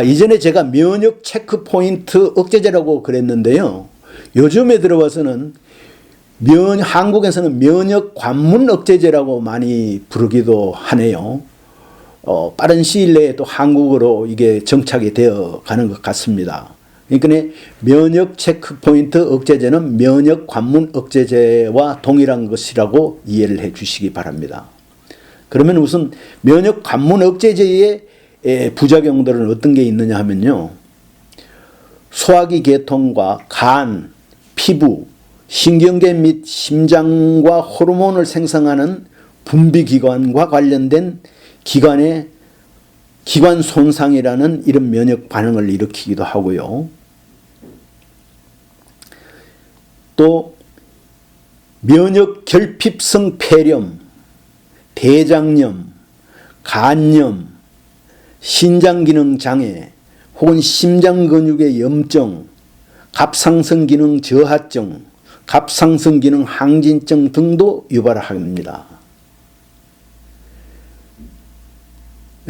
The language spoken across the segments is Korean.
이전에 제가 면역 체크포인트 억제제라고 그랬는데요. 요즘에 들어와서는 한국에서는 면역 관문 억제제라고 많이 부르기도 하네요. 빠른 시일 내에 또 한국어로 이게 정착이 되어 가는 것 같습니다. 그러니까 면역 체크포인트 억제제는 면역 관문 억제제와 동일한 것이라고 이해를 해 주시기 바랍니다. 그러면 우선 면역 관문 억제제의 부작용들은 어떤 게 있느냐 하면요. 소화기 계통과 간, 피부, 신경계 및 심장과 호르몬을 생성하는 분비기관과 관련된 기관 손상이라는 이런 면역 반응을 일으키기도 하고요. 또 면역 결핍성 폐렴, 대장염, 간염, 신장기능 장애 혹은 심장근육의 염증, 갑상선기능 저하증, 갑상선기능 항진증 등도 유발합니다.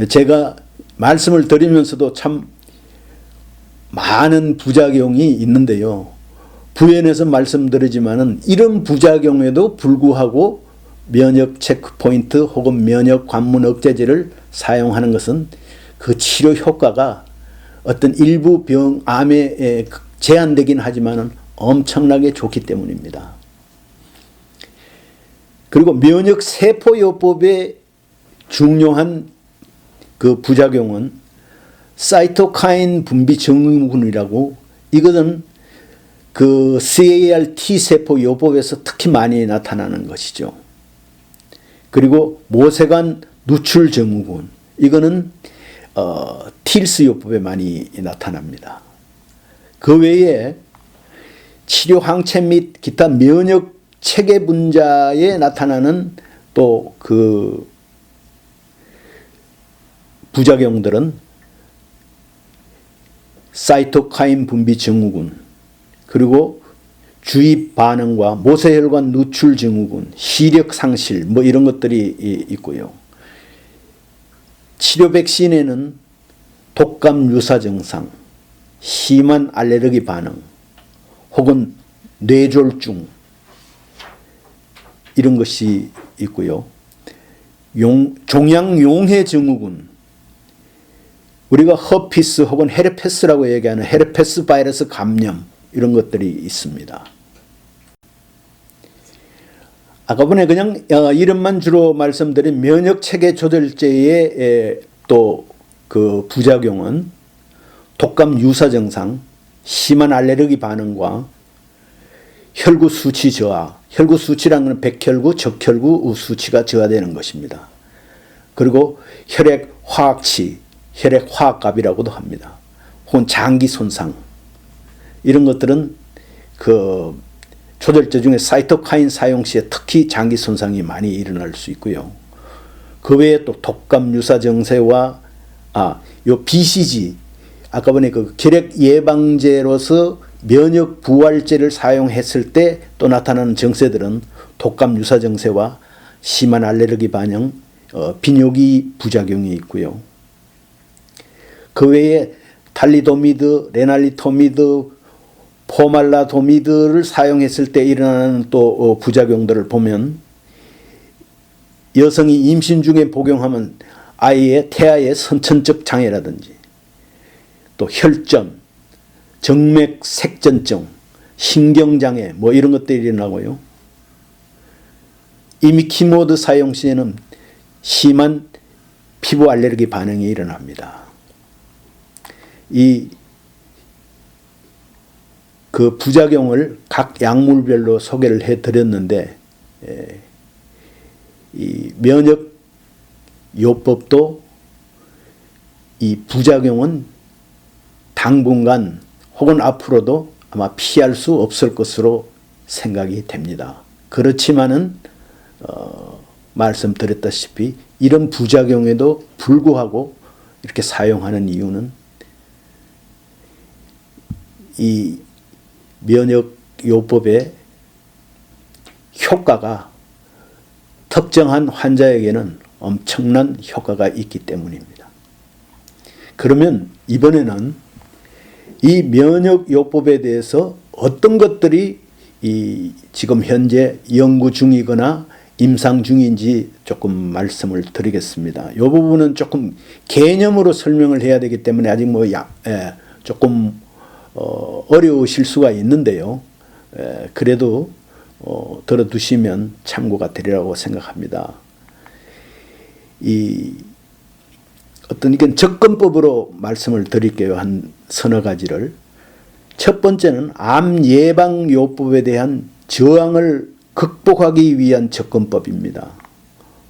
제가 말씀을 드리면서도 참 많은 부작용이 있는데요. 부연해서 말씀드리지만은 이런 부작용에도 불구하고 면역 체크포인트 혹은 면역 관문 억제제를 사용하는 것은 그 치료 효과가 어떤 일부 암에 제한되긴 하지만은 엄청나게 좋기 때문입니다. 그리고 면역 세포요법의 중요한 그 부작용은 사이토카인 분비 증후군이라고, 이것은 그 CAR T세포 요법에서 특히 많이 나타나는 것이죠. 그리고 모세관 누출 증후군, 이거는 틸스 요법에 많이 나타납니다. 그 외에 치료 항체 및 기타 면역 체계 분자에 나타나는 또 그 부작용들은 사이토카인 분비 증후군, 그리고 주입 반응과 모세혈관 누출 증후군, 시력 상실 뭐 이런 것들이 있고요. 치료 백신에는 독감 유사 증상, 심한 알레르기 반응, 혹은 뇌졸중 이런 것이 있고요. 종양용해 증후군, 우리가 허피스 혹은 헤르페스라고 얘기하는 헤르페스 바이러스 감염, 이런 것들이 있습니다. 아까 전에 그냥 이름만 주로 말씀드린 면역체계 조절제의 또 그 부작용은 독감 유사 증상, 심한 알레르기 반응과 혈구 수치 저하, 혈구 수치라는 건 백혈구, 적혈구 수치가 저하되는 것입니다. 그리고 혈액 화학치, 혈액 화학갑이라고도 합니다. 혹은 장기 손상, 이런 것들은 그 조절제 중에 사이토카인 사용 시에 특히 장기 손상이 많이 일어날 수 있고요. 그 외에 또 독감 유사 증세와 요 BCG, 아까 전에 그 결핵 예방제로서 면역 부활제를 사용했을 때 또 나타나는 증세들은 독감 유사 증세와 심한 알레르기 반응, 비뇨기 부작용이 있고요. 그 외에 탈리도미드, 레날리토미드, 포말라도미드를 사용했을 때 일어나는 또 부작용들을 보면, 여성이 임신 중에 복용하면 아이의 태아의 선천적 장애라든지 또 혈전, 정맥색전증, 신경장애 뭐 이런 것들이 일어나고요. 이미키모드 사용 시에는 심한 피부 알레르기 반응이 일어납니다. 그 부작용을 각 약물별로 소개를 해드렸는데, 이 면역 요법도 이 부작용은 당분간 혹은 앞으로도 아마 피할 수 없을 것으로 생각이 됩니다. 그렇지만은 말씀드렸다시피 이런 부작용에도 불구하고 이렇게 사용하는 이유는 이 면역 요법의 효과가 특정한 환자에게는 엄청난 효과가 있기 때문입니다. 그러면 이번에는 이 면역요법에 대해서 어떤 것들이 지금 현재 연구 중이거나 임상 중인지 조금 말씀을 드리겠습니다. 이 부분은 조금 개념으로 설명을 해야 되기 때문에 아직 조금 어려우실 수가 있는데요. 그래도 들어두시면 참고가 되리라고 생각합니다. 이건 접근법으로 말씀을 드릴게요. 한 서너 가지를. 첫 번째는 암 예방요법에 대한 저항을 극복하기 위한 접근법입니다.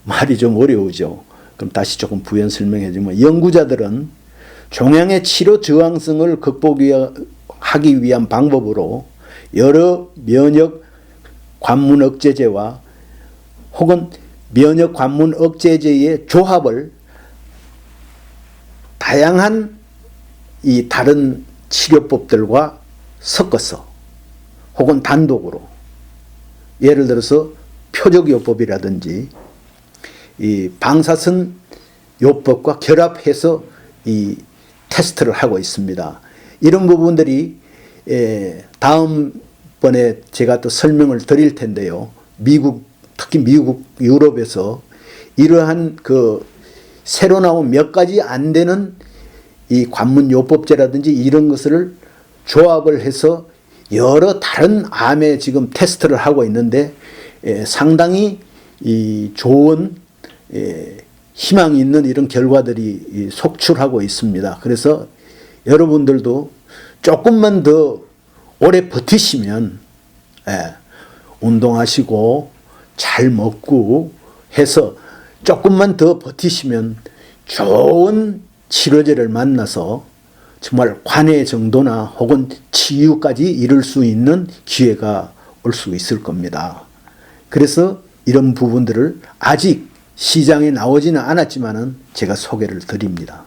말이 좀 어려우죠. 그럼 다시 조금 부연 설명해 주면, 연구자들은 종양의 치료 저항성을 극복하기 위한 방법으로 여러 면역 관문 억제제와 혹은 면역 관문 억제제의 조합을 다양한 이 다른 치료법들과 섞어서 혹은 단독으로, 예를 들어서 표적요법이라든지 이 방사선 요법과 결합해서 이 테스트를 하고 있습니다. 이런 부분들이 다음번에 제가 또 설명을 드릴 텐데요. 특히 미국, 유럽에서 이러한 새로 나온 몇 가지 안 되는 이 관문요법제라든지 이런 것을 조합을 해서 여러 다른 암에 지금 테스트를 하고 있는데 상당히 좋은 희망이 있는 이런 결과들이 속출하고 있습니다. 그래서 여러분들도 조금만 더 오래 버티시면 운동하시고 잘 먹고 해서 조금만 더 버티시면 좋은 치료제를 만나서 정말 관해 정도나 혹은 치유까지 이룰 수 있는 기회가 올 수 있을 겁니다. 그래서 이런 부분들을 아직 시장에 나오지는 않았지만은 제가 소개를 드립니다.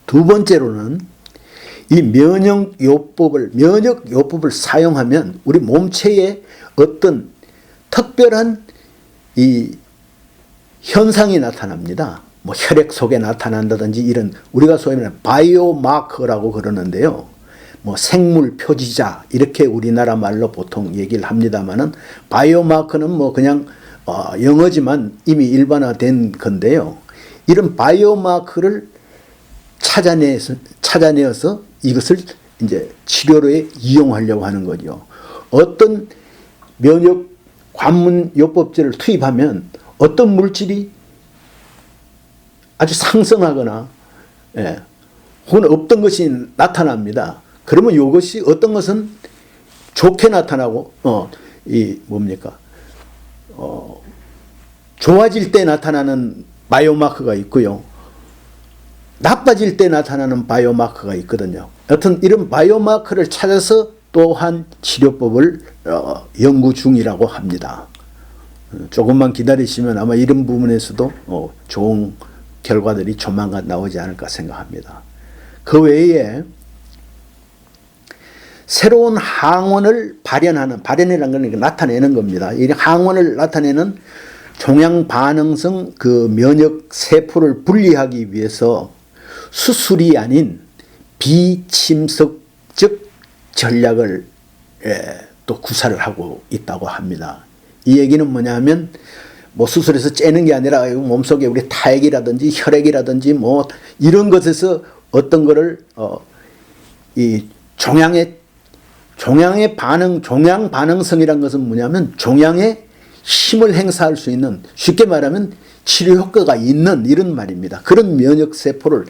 두 번째로는 이 면역요법을 사용하면 우리 몸체에 어떤 특별한 이 현상이 나타납니다. 뭐 혈액 속에 나타난다든지 이런 우리가 소위 말하는 바이오마커라고 그러는데요. 뭐 생물 표지자 이렇게 우리나라 말로 보통 얘기를 합니다만은 바이오마커는 뭐 그냥 영어지만 이미 일반화된 건데요. 이런 바이오마커를 찾아내어서 이것을 이제 치료에 이용하려고 하는 거죠. 어떤 면역 관문 요법제를 투입하면 어떤 물질이 아주 상승하거나 혹은 없던 것이 나타납니다. 그러면 이것이 어떤 것은 좋게 나타나고 좋아질 때 나타나는 바이오마커가 있고요. 나빠질 때 나타나는 바이오마커가 있거든요. 여튼 이런 바이오마커를 찾아서 또한 치료법을 연구 중이라고 합니다. 조금만 기다리시면 아마 이런 부분에서도 좋은 결과들이 조만간 나오지 않을까 생각합니다. 그 외에 새로운 항원을 발현이라는 건 나타내는 겁니다. 이 항원을 나타내는 종양 반응성 면역 세포를 분리하기 위해서 수술이 아닌 비침습적 전략을 또 구사를 하고 있다고 합니다. 이 얘기는 뭐냐면 뭐 수술해서 째는 게 아니라 몸속에 우리 타액이라든지 혈액이라든지 뭐 이런 것에서 어떤 거를 이 종양 반응성이란 것은 뭐냐면 종양에 힘을 행사할 수 있는, 쉽게 말하면 치료 효과가 있는 이런 말입니다. 그런 면역 세포를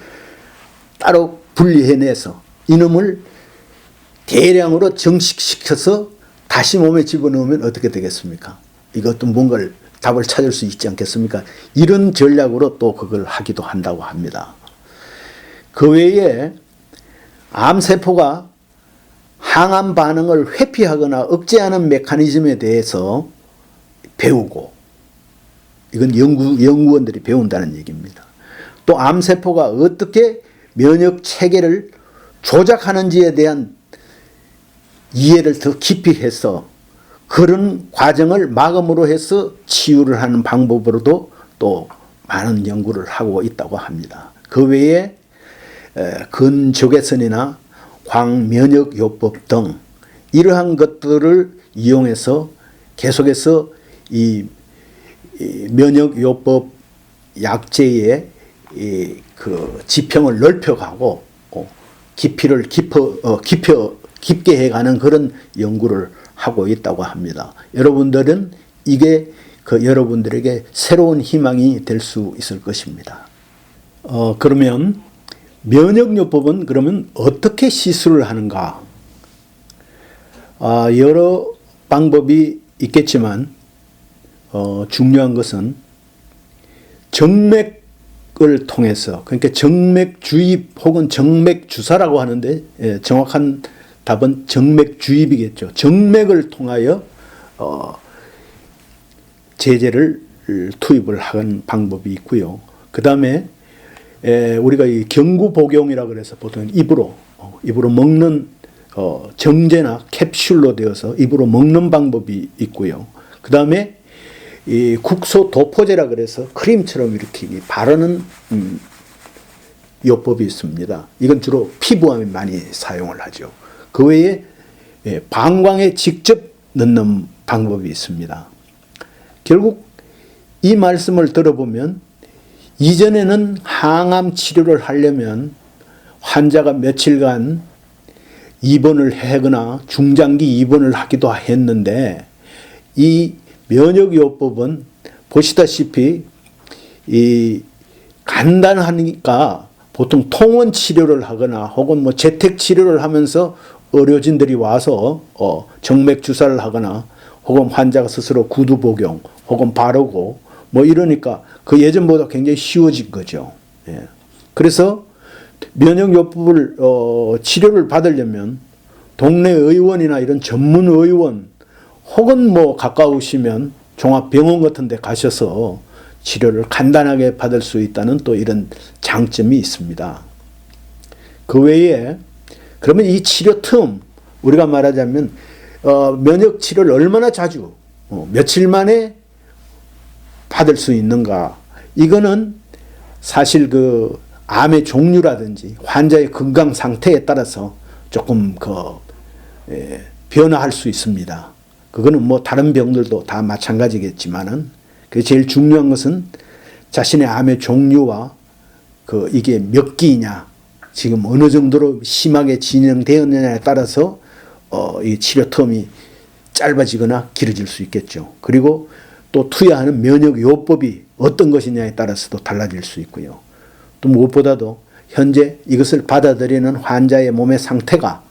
따로 분리해내서 이놈을 대량으로 정식시켜서 다시 몸에 집어넣으면 어떻게 되겠습니까? 이것도 뭔가를 답을 찾을 수 있지 않겠습니까? 이런 전략으로 또 그걸 하기도 한다고 합니다. 그 외에 암세포가 항암 반응을 회피하거나 억제하는 메커니즘에 대해서 배우고, 이건 연구원들이 배운다는 얘기입니다. 또 암세포가 어떻게 면역 체계를 조작하는지에 대한 이해를 더 깊이 해서 그런 과정을 마감으로 해서 치유를 하는 방법으로도 또 많은 연구를 하고 있다고 합니다. 그 외에 근적외선이나 광면역요법 등 이러한 것들을 이용해서 계속해서 이 면역요법 약제의 그 지평을 넓혀가고 깊이를 깊게 해가는 그런 연구를 하고 있다고 합니다. 여러분들은 이게 여러분들에게 새로운 희망이 될 수 있을 것입니다. 그러면 면역요법은 그러면 어떻게 시술을 하는가? 여러 방법이 있겠지만 중요한 것은 정맥을 통해서, 그러니까 정맥 주입 혹은 정맥 주사라고 하는데 정확한 답은 정맥 주입이겠죠. 정맥을 통하여 제제를 투입을 하는 방법이 있고요. 그 다음에 우리가 이 경구복용이라고 그래서 보통 입으로 먹는 정제나 캡슐로 되어서 입으로 먹는 방법이 있고요. 그 다음에 이 국소 도포제라 그래서 크림처럼 이렇게 바르는 요법이 있습니다. 이건 주로 피부암에 많이 사용을 하죠. 그 외에 방광에 직접 넣는 방법이 있습니다. 결국 이 말씀을 들어보면 이전에는 항암 치료를 하려면 환자가 며칠간 입원을 하거나 중장기 입원을 하기도 했는데 이 면역요법은 보시다시피 이 간단하니까 보통 통원 치료를 하거나 혹은 뭐 재택 치료를 하면서 의료진들이 와서 정맥 주사를 하거나 혹은 환자가 스스로 구두 복용 혹은 바르고 뭐 이러니까 그 예전보다 굉장히 쉬워진 거죠. 예. 그래서 면역요법을 치료를 받으려면 동네 의원이나 이런 전문 의원 혹은 뭐 가까우시면 종합병원 같은 데 가셔서 치료를 간단하게 받을 수 있다는 또 이런 장점이 있습니다. 그 외에 그러면 이 치료 틈 우리가 말하자면 면역 치료를 얼마나 자주 며칠 만에 받을 수 있는가? 이거는 사실 그 암의 종류라든지 환자의 건강 상태에 따라서 조금 변화할 수 있습니다. 그거는 뭐 다른 병들도 다 마찬가지겠지만은 그 제일 중요한 것은 자신의 암의 종류와 이게 몇 기냐, 지금 어느 정도로 심하게 진행되었느냐에 따라서 이 치료 텀이 짧아지거나 길어질 수 있겠죠. 그리고 또 투여하는 면역요법이 어떤 것이냐에 따라서도 달라질 수 있고요. 또 무엇보다도 현재 이것을 받아들이는 환자의 몸의 상태가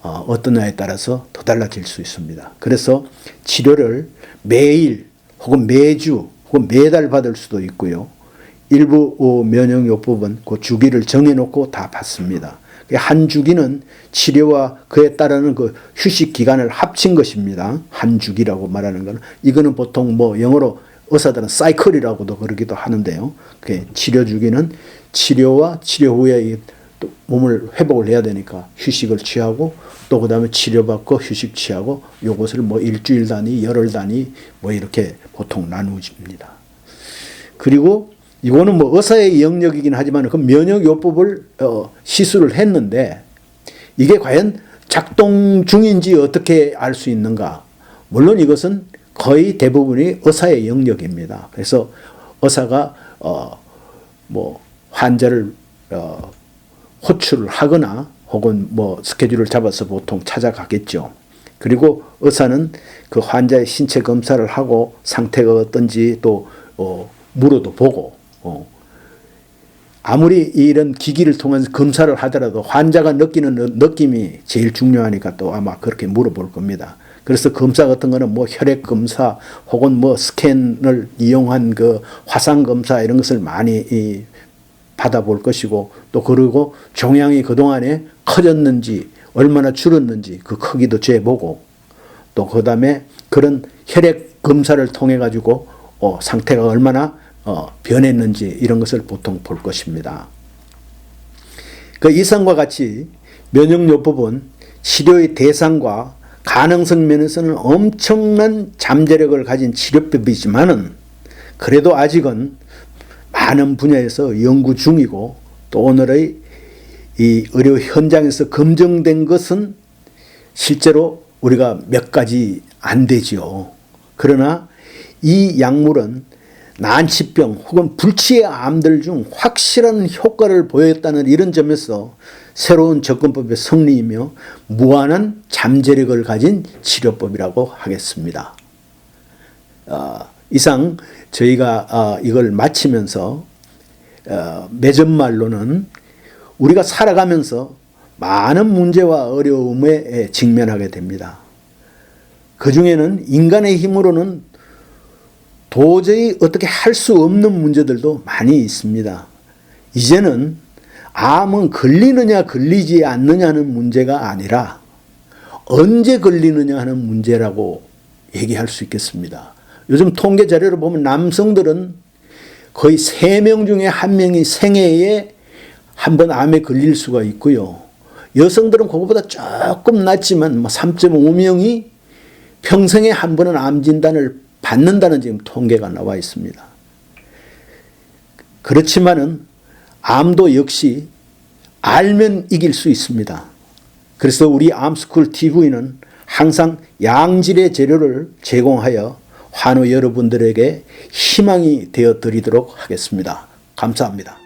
어떠냐에 따라서 더 달라질 수 있습니다. 그래서 치료를 매일 혹은 매주 혹은 매달 받을 수도 있고요. 일부 면역요법은 그 주기를 정해놓고 다 받습니다. 한 주기는 치료와 그에 따르는 그 휴식 기간을 합친 것입니다. 한 주기라고 말하는 것은 이거는 보통 뭐 영어로 의사들은 사이클이라고도 그러기도 하는데요. 치료 주기는 치료와 치료 후에 또 몸을 회복을 해야 되니까 휴식을 취하고 또 그다음에 치료받고 휴식 취하고 요것을 뭐 일주일 단위, 열흘 단위 뭐 이렇게 보통 나누집니다. 그리고 이거는 뭐 의사의 영역이긴 하지만 그 면역요법을 시술을 했는데 이게 과연 작동 중인지 어떻게 알 수 있는가? 물론 이것은 거의 대부분이 의사의 영역입니다. 그래서 의사가 뭐 환자를 호출을 하거나 혹은 뭐 스케줄을 잡아서 보통 찾아가겠죠. 그리고 의사는 그 환자의 신체 검사를 하고 상태가 어떤지 또 물어도 보고 아무리 이런 기기를 통해서 검사를 하더라도 환자가 느끼는 느낌이 제일 중요하니까 또 아마 그렇게 물어볼 겁니다. 그래서 검사 같은 거는 뭐 혈액 검사 혹은 뭐 스캔을 이용한 그 화상 검사 이런 것을 많이 받아볼 것이고 또 그리고 종양이 그동안에 커졌는지 얼마나 줄었는지 그 크기도 재보고 또 그 다음에 그런 혈액 검사를 통해 가지고 상태가 얼마나 변했는지 이런 것을 보통 볼 것입니다. 그 이상과 같이 면역요법은 치료의 대상과 가능성 면에서는 엄청난 잠재력을 가진 치료법이지만은 그래도 아직은 많은 분야에서 연구 중이고 또 오늘의 이 의료 현장에서 검증된 것은 실제로 우리가 몇 가지 안 되지요. 그러나 이 약물은 난치병 혹은 불치의 암들 중 확실한 효과를 보였다는 이런 점에서 새로운 접근법의 성리이며 무한한 잠재력을 가진 치료법이라고 하겠습니다. 이상 저희가 이걸 마치면서 맺은말로는 우리가 살아가면서 많은 문제와 어려움에 직면하게 됩니다. 그 중에는 인간의 힘으로는 도저히 어떻게 할 수 없는 문제들도 많이 있습니다. 이제는 암은 걸리느냐 걸리지 않느냐는 문제가 아니라 언제 걸리느냐 하는 문제라고 얘기할 수 있겠습니다. 요즘 통계 자료를 보면 남성들은 거의 3명 중에 1명이 생애에 한 번 암에 걸릴 수가 있고요. 여성들은 그거보다 조금 낮지만 3.5명이 평생에 한 번은 암 진단을 받는다는 지금 통계가 나와 있습니다. 그렇지만은 암도 역시 알면 이길 수 있습니다. 그래서 우리 암스쿨 TV는 항상 양질의 재료를 제공하여 환우 여러분들에게 희망이 되어 드리도록 하겠습니다. 감사합니다.